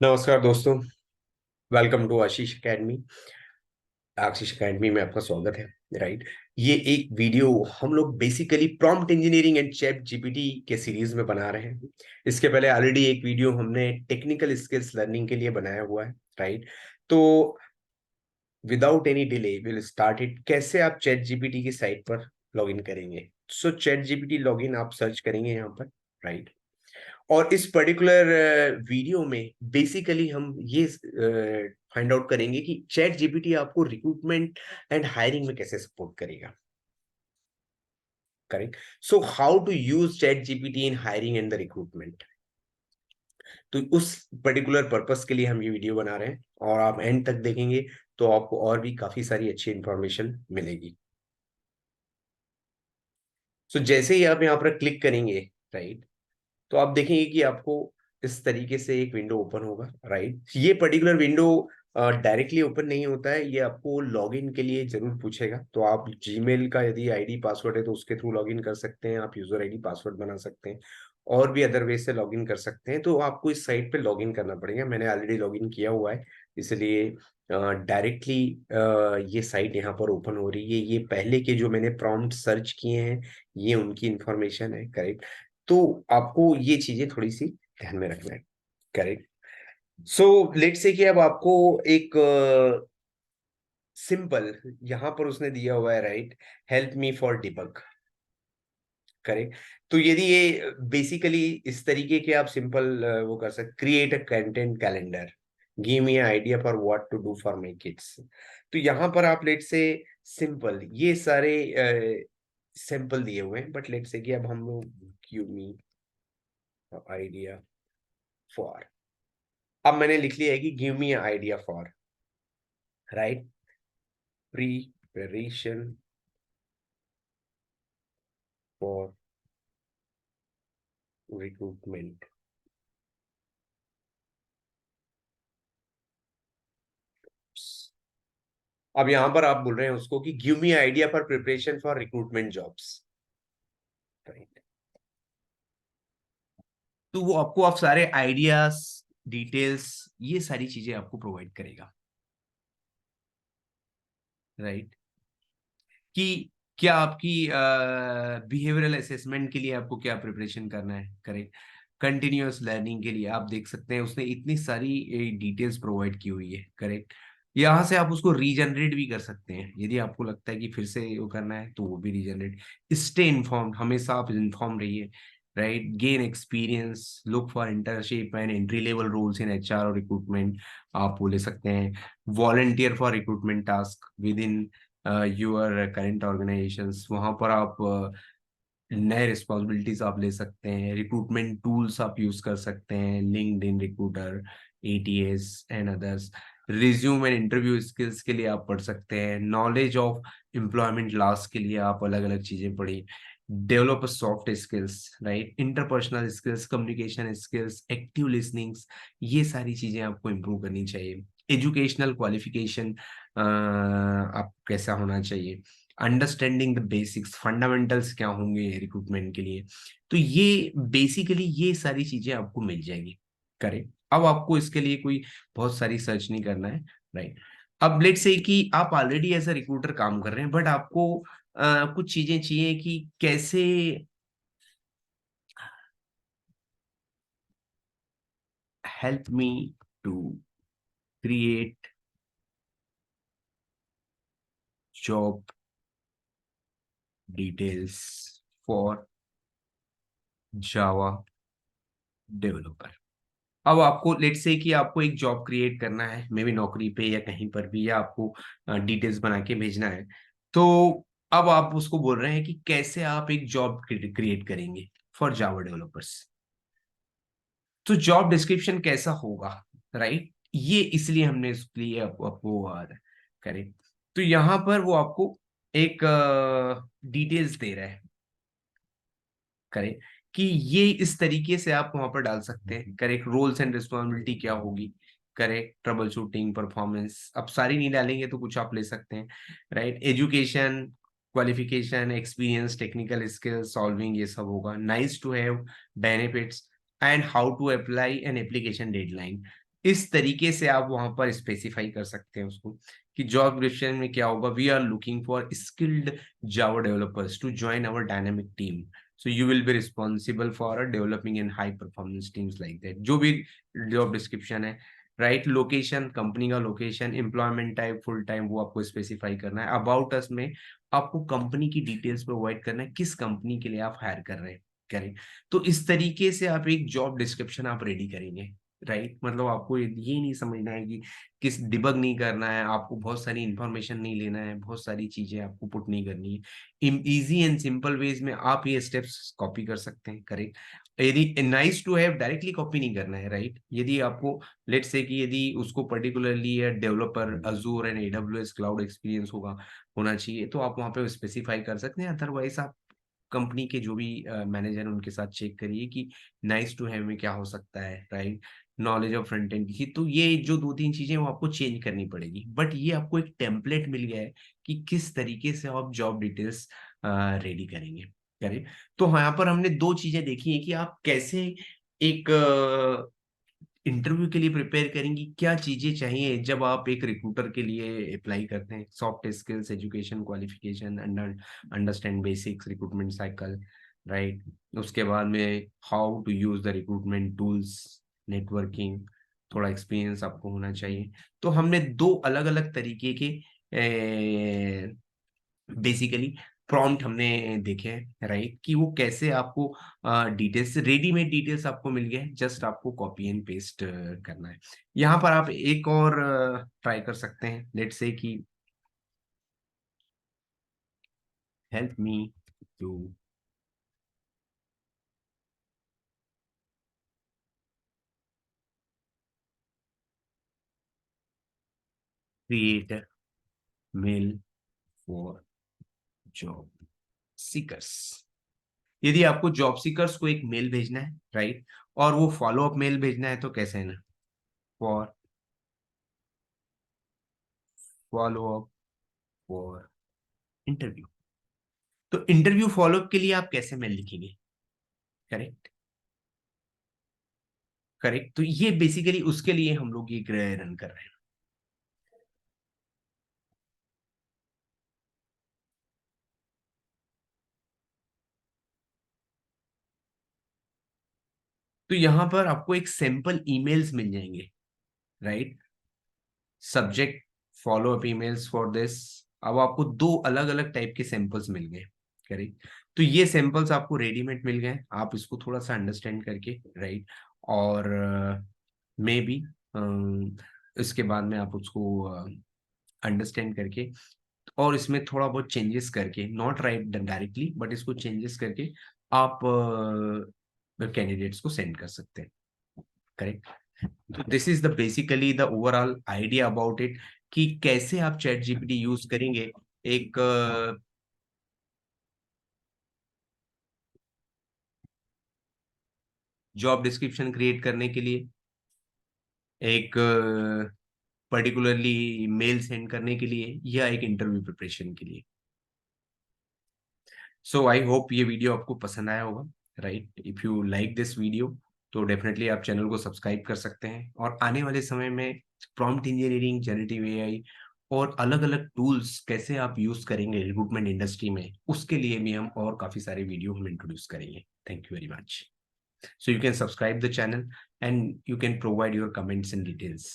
नमस्कार दोस्तों। Welcome to Ashish academy. Ashish academy में आपका स्वागत है। राइट। ये एक वीडियो हम लोग basically prompt engineering and chat GPT के सीरीज में बना रहे हैं। इसके पहले ऑलरेडी एक वीडियो हमने टेक्निकल स्किल्स लर्निंग के लिए बनाया हुआ है। राइट। तो without any delay will start it. कैसे आप चैट जीपीटी की साइट पर लॉग इन करेंगे? सो चैट जीपीटी लॉग इन आप सर्च करेंगे यहाँ पर। राइट। और इस पर्टिकुलर वीडियो में बेसिकली हम ये फाइंड आउट करेंगे कि चैट जीपीटी आपको रिक्रूटमेंट एंड हायरिंग में कैसे सपोर्ट करेगा। Correct. So how to use ChatGPT in hiring and the recruitment. तो उस पर्टिकुलर पर्पस के लिए हम ये वीडियो बना रहे हैं और आप एंड तक देखेंगे तो आपको और भी काफी सारी अच्छी इंफॉर्मेशन मिलेगी। सो जैसे ही आप यहाँ पर क्लिक करेंगे, राइट, तो आप देखेंगे कि आपको इस तरीके से एक विंडो ओपन होगा। राइट। ये पर्टिकुलर विंडो डायरेक्टली ओपन नहीं होता है, ये आपको लॉगिन के लिए जरूर पूछेगा। तो आप जीमेल का यदि आईडी पासवर्ड है तो उसके थ्रू लॉगिन कर सकते हैं, आप यूजर आईडी पासवर्ड बना सकते हैं और भी अदर वे से लॉगिन कर सकते हैं। तो आपको इस साइट पे लॉगिन करना पड़ेगा। मैंने ऑलरेडी लॉगिन किया हुआ है, इसलिए डायरेक्टली ये साइट यहाँ पर ओपन हो रही है। ये पहले के जो मैंने प्रॉम्प्ट सर्च किए हैं, ये उनकी इंफॉर्मेशन है। करेक्ट। तो आपको ये चीजें थोड़ी सी ध्यान में रखना है। करेक्ट। सो लेट्स से कि अब आपको एक सिंपल यहां पर उसने दिया हुआ है, right, help me for debug. Correct. तो यदि ये बेसिकली इस तरीके के आप सिंपल वो कर सकते, create a content calendar, give me idea for what to do for my kids. तो यहाँ पर आप लेट से सिंपल ये सारे सैंपल दिए हुए हैं, बट लेट से कि अब हम लोग गिव मी आइडिया फॉर, अब मैंने लिख लिया है कि give me idea for, right, preparation for recruitment. अब यहां पर आप बोल रहे हैं उसको कि give me idea for preparation for recruitment jobs. Right. तो वो आपको आप सारे आइडियाज, डिटेल्स, ये सारी चीजें आपको प्रोवाइड करेगा। राइट। कि क्या आपकी बिहेवियरल असेसमेंट के लिए आपको क्या प्रिपरेशन करना है। करेक्ट। कंटिन्यूअस लर्निंग के लिए आप देख सकते हैं उसने इतनी सारी डिटेल्स प्रोवाइड की हुई है। करेक्ट। यहाँ से आप उसको रीजनरेट भी कर सकते हैं, यदि आपको लगता है कि फिर से वो करना है तो वो भी रीजनरेट। स्टे इन्फॉर्म्ड, हमेशा आप इन्फॉर्म रहिए। Right. Gain experience, look for internship and entry level roles in HR और रिक्रूटमेंट, आप वो ले सकते हैं। Volunteer for recruitment task within your current organisations, वहां पर आप नए रिस्पॉन्सिबिलिटीज आप ले सकते हैं। रिक्रूटमेंट टूल्स आप यूज कर सकते हैं, LinkedIn, recruiter, ATS and others. Resume and interview skills के लिए आप पढ़ सकते हैं। नॉलेज ऑफ एम्प्लॉयमेंट लॉस के लिए आप अलग अलग चीजें पढ़िए। Develop soft skills, right, interpersonal skills, communication skills, active listenings, ये सारी चीजें आपको इम्प्रूव करनी चाहिए। एजुकेशनल क्वालिफिकेशन आप कैसा होना चाहिए। अंडरस्टैंडिंग द बेसिक्स, फंडामेंटल्स क्या होंगे रिक्रूटमेंट के लिए। तो ये बेसिकली ये सारी चीजें आपको मिल जाएंगी। करेक्ट। अब आपको इसके लिए कोई बहुत सारी सर्च नहीं करना है। राइट। अब लेट्स से कि आप ऑलरेडी एज अ रिक्रूटर काम कर रहे हैं, बट आपको कुछ चीजें चाहिए कि कैसे help me to create job details for Java developer. अब आपको लेट से कि आपको एक जॉब क्रिएट करना है, मे बी नौकरी पे या कहीं पर भी, या आपको डिटेल्स बना के भेजना है। तो अब आप उसको बोल रहे हैं कि कैसे आप एक जॉब क्रिएट करेंगे फॉर जावा डेवलपर्स। तो जॉब डिस्क्रिप्शन कैसा होगा, राइट, ये इसलिए हमने इसके लिए आपको करें। तो यहां पर वो आपको एक डिटेल्स दे रहा है। करें कि ये इस तरीके से आप वहां पर डाल सकते हैं। करेक्ट। रोल्स एंड रिस्पॉन्सिबिलिटी क्या होगी। करेक्ट। ट्रबल शूटिंग, परफॉर्मेंस, अब सारी नहीं डालेंगे तो कुछ आप ले सकते हैं। Right. Education, qualification, experience, technical skill, solving, ये सब होगा। Nice to have, benefits and how to apply an application deadline. इस तरीके से आप वहां पर स्पेसिफाई कर सकते हैं उसको कि जॉब डिस्क्रिप्शन में क्या होगा, we are looking for skilled Java developers to join our dynamic team, so you will be responsible for developing in high performance teams like that, जो भी जॉब डिस्क्रिप्शन है। राइट, लोकेशन, कंपनी का location, employment type, full time, वो आपको specify करना है। About us में आपको कंपनी की डिटेल्स प्रोवाइड करना है, किस कंपनी के लिए आप हायर कर रहे हैं, करें। तो इस तरीके से आप एक जॉब डिस्क्रिप्शन आप रेडी करेंगे। राइट, मतलब आपको ये नहीं समझना है कि किस डिबग नहीं करना है, आपको बहुत सारी इंफॉर्मेशन नहीं लेना है, बहुत सारी चीजें आपको पुट नहीं करनी है। इजी एंड सिंपल वेज में आप ये स्टेप्स कॉपी कर सकते हैं, करेक्ट। यदि nice to have directly copy नहीं करना है, राइट। यदि आपको लेट्स से कि यदि उसको particularly developer Azzur and AWS cloud experience होना चाहिए, तो आप वहां पे स्पेसिफाई कर सकते हैं। अदरवाइज आप कंपनी के जो भी मैनेजर हैं उनके साथ चेक करिए कि नाइस टू हैव में क्या हो सकता है, right. Knowledge of front end की, तो ये जो दो तीन चीजें वो आपको चेंज करनी पड़ेगी, बट ये आपको एक टेम्पलेट मिल गया है कि किस तरीके से आप जॉब डिटेल्स रेडी करेंगे, करें। तो यहाँ पर हमने दो चीजें देखी है कि आप कैसे एक इंटरव्यू के लिए प्रिपेयर करेंगी, क्या चीजें चाहिए जब आप एक रिक्रूटर के लिए अप्लाई करते हैं। Soft skills, education, qualification, understand basics recruitment cycle, right. उसके बाद में how to use the recruitment tools, networking, थोड़ा एक्सपीरियंस आपको होना चाहिए। तो हमने दो अलग अलग तरीके के बेसिकली प्रॉम्प्ट हमने देखे हैं, राइट, कि वो कैसे आपको डिटेल्स, रेडीमेड डिटेल्स आपको मिल गए, जस्ट आपको कॉपी एंड पेस्ट करना है। यहाँ पर आप एक और ट्राई कर सकते हैं, लेट्स से कि help me to create mail for job seekers. यदि आपको जॉब सीकर्स को एक मेल भेजना है, राइट, और वो फॉलो अप मेल भेजना है, तो कैसे है ना, for follow up for interview. तो इंटरव्यू फॉलोअप के लिए आप कैसे मेल लिखेंगे, करेक्ट। करेक्ट, तो ये बेसिकली उसके लिए हम लोग ये रन कर रहे हैं। तो यहां पर आपको एक सैंपल ईमेल्स मिल जाएंगे, right. Subject, follow up emails for this. अब आपको दो अलग अलग टाइप के सैंपल्स मिल गए, करेक्ट। तो ये सैंपल्स आपको रेडीमेड मिल गए, आप इसको थोड़ा सा अंडरस्टैंड करके, राइट, और मे बी इसके बाद में आप उसको अंडरस्टैंड करके और इसमें थोड़ा बहुत चेंजेस करके, नॉट राइट डायरेक्टली बट इसको चेंजेस करके आप कैंडिडेट्स को सेंड कर सकते हैं, करेक्ट। तो this is the basically the overall idea about it, कि कैसे आप चैट जीपीटी यूज करेंगे एक जॉब डिस्क्रिप्शन क्रिएट करने के लिए, एक पर्टिकुलरली मेल सेंड करने के लिए, या एक इंटरव्यू प्रिपरेशन के लिए। सो आई होप ये वीडियो आपको पसंद आया होगा, right. If you like this video तो डेफिनेटली आप चैनल को सब्सक्राइब कर सकते हैं, और आने वाले समय में प्रॉम्प्ट इंजीनियरिंग, जनरेटिव एआई और अलग अलग टूल्स कैसे आप यूज करेंगे रिक्रूटमेंट इंडस्ट्री में, उसके लिए भी हम और काफी सारे वीडियो हम इंट्रोड्यूस करेंगे। Thank you very much. So you can subscribe the channel and you can provide your comments and details.